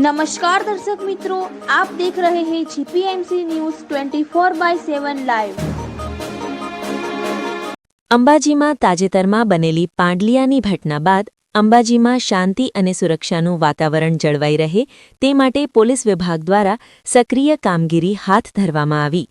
नमस्कार दर्शक मित्रों, आप देख रहे हैं जीपीएमसी न्यूज़ 24/7 લાઈવ। અંબાજીમાં તાજેતરમાં બનેલી પાંડલિયાની ઘટના બાદ અંબાજીમાં શાંતિ અને સુરક્ષાનું વાતાવરણ જળવાઈ રહે તે માટે પોલીસ વિભાગ દ્વારા સક્રિય કામગીરી હાથ ધરવામાં આવી।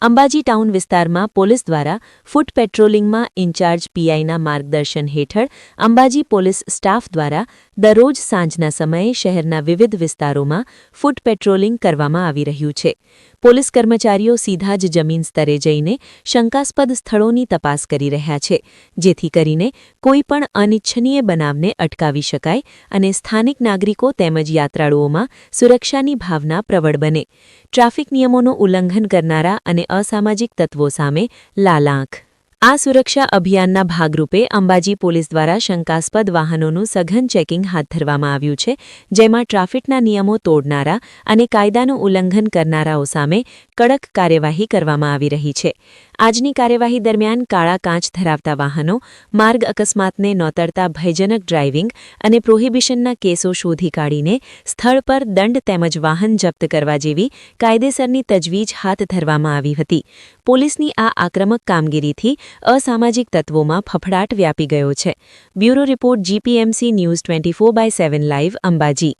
અંબાજી ટાઉન વિસ્તારમાં પોલીસ દ્વારા ફૂટ પેટ્રોલિંગમાં ઇન્ચાર્જ પીઆઈના માર્ગદર્શન હેઠળ અંબાજી પોલીસ સ્ટાફ દ્વારા દરરોજ સાંજના સમયે શહેરના વિવિધ વિસ્તારોમાં ફૂટ પેટ્રોલિંગ કરવામાં આવી રહ્યું છે। પોલીસ કર્મચારીઓ સીધા જ જમીન સ્તરે જઈને શંકાસ્પદ સ્થળોની તપાસ કરી રહ્યા છે, જેથી કરીને કોઈપણ અનિચ્છનીય બનાવને અટકાવી શકાય અને સ્થાનિક નાગરિકો તેમજ યાત્રાળુઓમાં સુરક્ષાની ભાવના પ્રબળ બને। ટ્રાફિક નિયમોનું ઉલ્લંઘન કરનારા અને અસામાજિક તત્વો સામે લાલ આંખ। આ સુરક્ષા અભિયાનના ભાગરૂપે અંબાજી પોલીસ દ્વારા શંકાસ્પદ વાહનોનું સઘન ચેકિંગ હાથ ધરવામાં આવ્યું છે, જેમાં ટ્રાફિકના નિયમો તોડનારા અને કાયદાનું ઉલ્લંઘન કરનારાઓ સામે કડક કાર્યવાહી કરવામાં આવી રહી છે। આજની કાર્યવાહી દરમિયાન કાળા કાંચ ધરાવતા વાહનો, માર્ગ અકસ્માતને નોતરતા ભયજનક ડ્રાઇવિંગ અને પ્રોહિબિશનના કેસો શોધી કાઢીને સ્થળ પર દંડ તેમજ વાહન જપ્ત કરવા જેવી કાયદેસરની તજવીજ હાથ ધરવામાં આવી હતી। પોલીસની આ આક્રમક કામગીરીથી અસામાજિક તત્વોમાં ફફડાટ વ્યાપી ગયો છે। Bureau report, GPMC news 24/7 live, Ambaji.